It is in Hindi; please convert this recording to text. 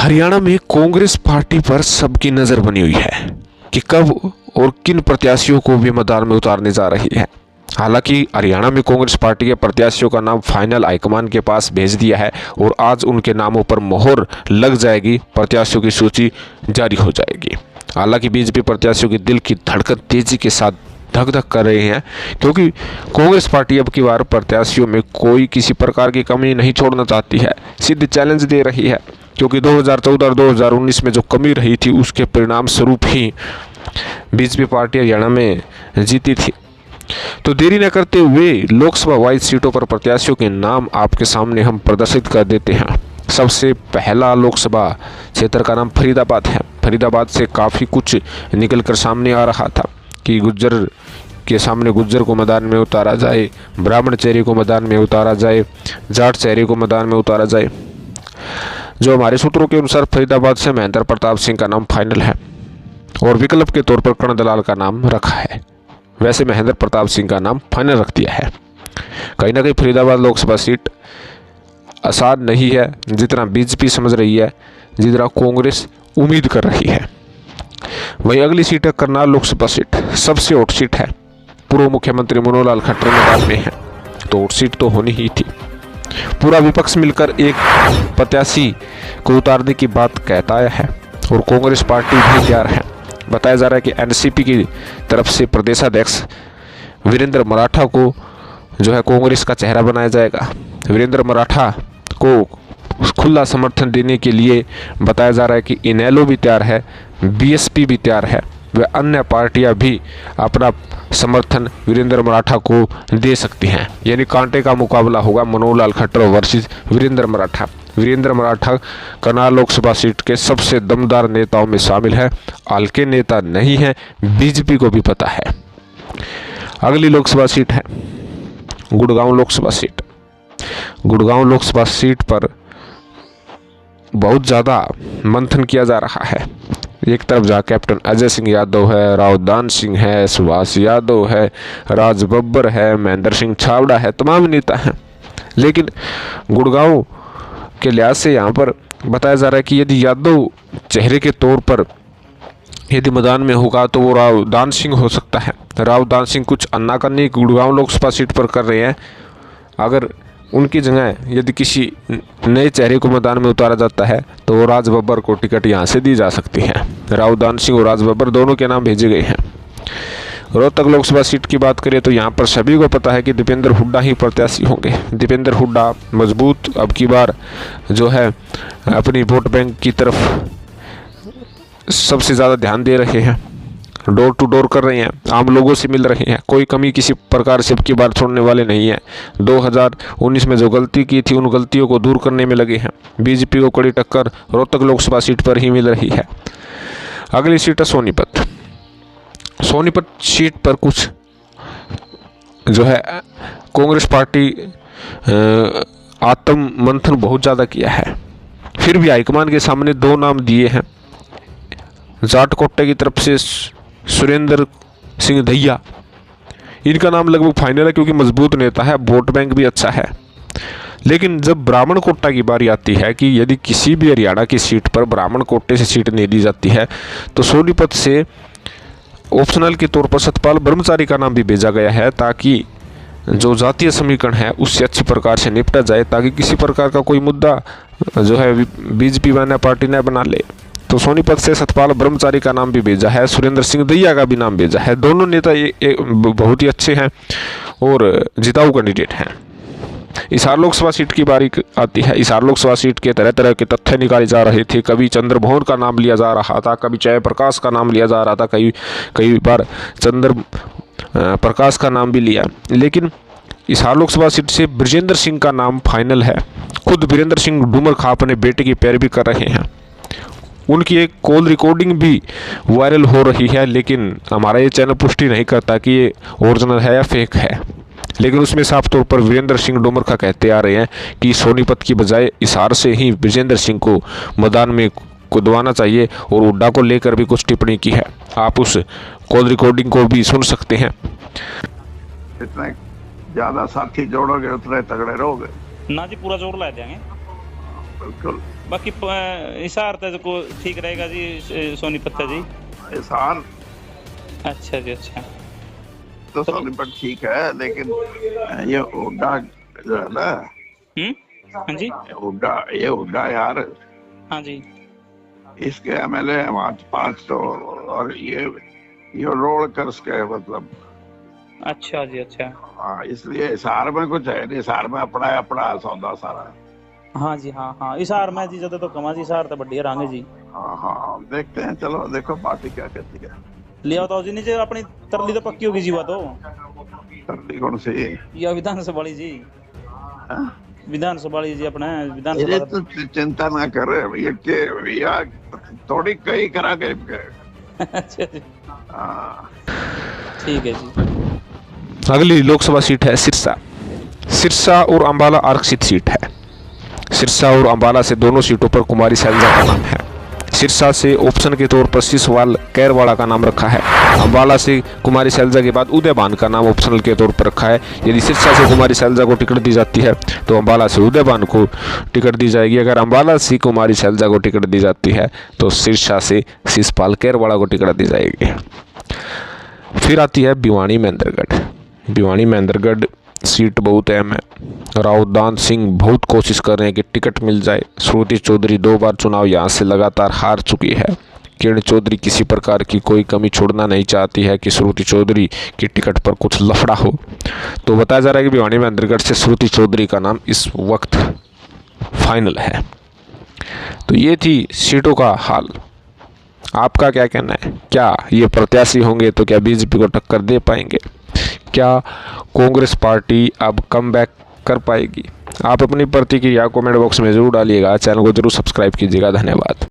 हरियाणा में कांग्रेस पार्टी पर सबकी नजर बनी हुई है कि कब और किन प्रत्याशियों को भी मैदान में उतारने जा रही है। हालांकि हरियाणा में कांग्रेस पार्टी के प्रत्याशियों का नाम फाइनल हाईकमान के पास भेज दिया है और आज उनके नामों पर मोहर लग जाएगी, प्रत्याशियों की सूची जारी हो जाएगी। हालांकि बीजेपी प्रत्याशियों की दिल की धड़कन तेजी के साथ धक धक कर रहे हैं, क्योंकि कांग्रेस पार्टी अब की बार प्रत्याशियों में कोई किसी प्रकार की कमी नहीं छोड़ना चाहती है, सीधे चैलेंज दे रही है। क्योंकि 2014 और 2019 में जो कमी रही थी उसके परिणाम स्वरूप ही बीजेपी पार्टी हरियाणा में जीती थी। तो देरी न करते हुए लोकसभा वाइज सीटों पर प्रत्याशियों के नाम आपके सामने हम प्रदर्शित कर देते हैं। सबसे पहला लोकसभा क्षेत्र का नाम फरीदाबाद है। फरीदाबाद से काफ़ी कुछ निकल कर सामने आ रहा था कि गुज्जर के सामने गुज्जर को मैदान में उतारा जाए, ब्राह्मण चेहरे को मैदान में उतारा जाए, जाट चेहरे को मैदान में उतारा जाए। जो हमारे सूत्रों के अनुसार फरीदाबाद से महेंद्र प्रताप सिंह का नाम फाइनल है और विकल्प के तौर पर कर्ण दलाल का नाम रखा है। वैसे महेंद्र प्रताप सिंह का नाम फाइनल रख दिया है। कहीं ना कहीं फरीदाबाद लोकसभा सीट आसान नहीं है जितना बीजेपी समझ रही है, जितना कांग्रेस उम्मीद कर रही है। वहीं अगली सीट है करनाल लोकसभा सीट, सबसे हॉट सीट है। पूर्व मुख्यमंत्री मनोहर लाल खट्टर मैदान में है, तो हॉट सीट तो होनी ही थी। पूरा विपक्ष मिलकर एक प्रत्याशी को उतारने की बात कहता है और कांग्रेस पार्टी भी तैयार है। बताया जा रहा है कि एनसीपी की तरफ से प्रदेशाध्यक्ष वीरेंद्र मराठा को जो है कांग्रेस का चेहरा बनाया जाएगा। वीरेंद्र मराठा को खुला समर्थन देने के लिए बताया जा रहा है कि इनेलो भी तैयार है, बीएसपी भी तैयार है, व अन्य पार्टियां भी अपना समर्थन वीरेंद्र मराठा को दे सकती हैं। यानी कांटे का मुकाबला होगा मनोहर लाल खट्टर वर्सेस वीरेंद्र मराठा। वीरेंद्र मराठा करनाल लोकसभा सीट के सबसे दमदार नेताओं में शामिल है, हल्के नेता नहीं है, बीजेपी को भी पता है। अगली लोकसभा सीट है गुड़गांव लोकसभा सीट। गुड़गांव लोकसभा सीट पर बहुत ज़्यादा मंथन किया जा रहा है। एक तरफ जहाँ कैप्टन अजय सिंह यादव है, राव दान सिंह है, सुभाष यादव है, राज बब्बर है, महेंद्र सिंह छाबड़ा है, तमाम नेता हैं। लेकिन गुड़गांव के लिहाज से यहाँ पर बताया जा रहा है कि यदि यादव चेहरे के तौर पर यदि मैदान में होगा तो वो राव दान सिंह हो सकता है। राव दान सिंह कुछ अन्ना करनी गुड़गांव लोकसभा सीट पर कर रहे हैं। अगर उनकी जगह यदि किसी नए चेहरे को मैदान में उतारा जाता है तो वो राज बब्बर को टिकट यहाँ से दी जा सकती है। राव दान सिंह और राज बब्बर दोनों के नाम भेजे गए हैं। रोहतक लोकसभा सीट की बात करें तो यहाँ पर सभी को पता है कि दीपेंद्र हुड्डा ही प्रत्याशी होंगे। दीपेंद्र हुड्डा मजबूत अब की बार जो है अपनी वोट बैंक की तरफ सबसे ज़्यादा ध्यान दे रहे हैं, डोर टू डोर कर रहे हैं, आम लोगों से मिल रहे हैं, कोई कमी किसी प्रकार से अब की बार छोड़ने वाले नहीं है। 2019 में जो गलती की थी उन गलतियों को दूर करने में लगे हैं। बीजेपी को कड़ी टक्कर रोहतक लोकसभा सीट पर ही मिल रही है। अगली सीट है सोनीपत। सोनीपत सीट पर कुछ जो है कांग्रेस पार्टी आत्म मंथन बहुत ज़्यादा किया है, फिर भी हाईकमान के सामने दो नाम दिए हैं। जाट कोटे की तरफ से सुरेंद्र सिंह दहिया, इनका नाम लगभग फाइनल है क्योंकि मजबूत नेता है, वोट बैंक भी अच्छा है। लेकिन जब ब्राह्मण कोटा की बारी आती है कि यदि किसी भी हरियाणा की सीट पर ब्राह्मण कोटे से सीट नहीं दी जाती है तो सोनीपत से ऑप्शनल के तौर पर सतपाल ब्रह्मचारी का नाम भी भेजा गया है, ताकि जो जातीय समीकरण है उससे अच्छी प्रकार से निपटा जाए, ताकि किसी प्रकार का कोई मुद्दा जो है बीजेपी वाला पार्टी न बना ले। तो सोनीपत से सतपाल ब्रह्मचारी का नाम भी भेजा है, सुरेंद्र सिंह दहिया का भी नाम भेजा है। दोनों नेता बहुत ही अच्छे हैं और जिताऊ कैंडिडेट हैं। हिसार लोकसभा सीट की बारी आती है। हिसार लोकसभा सीट के तरह तरह के तथ्य निकाले जा रहे थे। कभी चंद्रमोहन का नाम लिया जा रहा था, कभी जयप्रकाश का नाम लिया जा रहा था, कई बार चंद्र प्रकाश का नाम भी लिया। लेकिन हिसार लोकसभा सीट से ब्रजेंद्र सिंह का नाम फाइनल है। खुद वीरेंद्र सिंह डूमर खां अपने बेटे की पैरवी कर रहे हैं। उनकी एक कॉल रिकॉर्डिंग भी वायरल हो रही है, लेकिन हमारा ये चैनल पुष्टि नहीं करता कि ये ओरिजिनल है या फेक है। लेकिन उसमें साफ तौर पर वीरेंद्र सिंह डूमर खा कहते आ रहे हैं कि सोनीपत की बजाय हिसार से ही ब्रजेंद्र सिंह को मैदान में कुदवाना चाहिए और हुड्डा को लेकर भी कुछ टिप्पणी की है। आप उस कॉल रिकॉर्डिंग को भी सुन सकते हैं। जितने ज्यादा साथी जोड़ोगे उतने तगड़े रहोगे। ना जी, पूरा जोर ला देंगे। बिल्कुल। बाकी हिसार तक को ठीक रहेगा जी सोनीपत जी। हिसार अच्छा जी अच्छा। तो सोनीपत ठीक है, लेकिन ये हुड्डा जो है ना, हाँ जी ये हुड्डा यार, हाँ जी। इसके एमएलए हैं वहाँ 5 तो, और ये रोड कर्स के मतलब। अच्छा जी अच्छा। हाँ, इसलिए हिसार में कुछ है नहीं, हिसार में अपना सौदा सारा। हाँ जी हाँ हिसार में जी ज्यादा तो कमा जी, हिसार तो बढ़िया रंगे जी। हाँ देखते हैं, चलो देखो पार्टी क्या कहती है। ले आओ जी नीचे अपनी तरली तो पक्की होगी जी वो तो। तरली कौन सी? या विधानसभा वाली जी, हाँ? विधानसभा वाली जी अपने ये विधानसभा। तो चिंता ना कर, ये के या थोड़ी कई करा के। अच्छा जी हाँ। ठीक है जी। अगली लोकसभा सीट है सिरसा। सिरसा और अंबाला आरक्षित सीट है। सिरसा और अंबाला से दोनों सीटों पर कुमारी सैलजा का नाम है। सिरसा से ऑप्शन के तौर पर सिसवाल कैरवाड़ा का नाम रखा है। अंबाला से कुमारी सैलजा के बाद उदयभान का नाम ऑप्शनल के तौर पर रखा है। यदि सिरसा से कुमारी सैलजा को टिकट दी जाती है तो अंबाला से उदयभान को टिकट दी जाएगी। अगर अंबाला से कुमारी सैलजा को टिकट दी जाती है तो सिरसा से सिसपाल कैरवाड़ा को टिकट दी जाएगी। फिर आती है भिवानी महेंद्रगढ़। भिवानी महेंद्रगढ़ सीट बहुत अहम है। रावदान सिंह बहुत कोशिश कर रहे हैं कि टिकट मिल जाए। श्रुति चौधरी 2 बार चुनाव यहाँ से लगातार हार चुकी है। किरण चौधरी किसी प्रकार की कोई कमी छोड़ना नहीं चाहती है कि श्रुति चौधरी की टिकट पर कुछ लफड़ा हो। तो बताया जा रहा है कि भिवानी महेंद्रगढ़ से श्रुति चौधरी का नाम इस वक्त फाइनल है। तो ये थी सीटों का हाल। आपका क्या कहना है? क्या ये प्रत्याशी होंगे तो क्या बीजेपी को टक्कर दे पाएंगे? क्या कांग्रेस पार्टी अब कमबैक कर पाएगी? आप अपनी प्रतिक्रिया कमेंट बॉक्स में जरूर डालिएगा। चैनल को जरूर सब्सक्राइब कीजिएगा। धन्यवाद।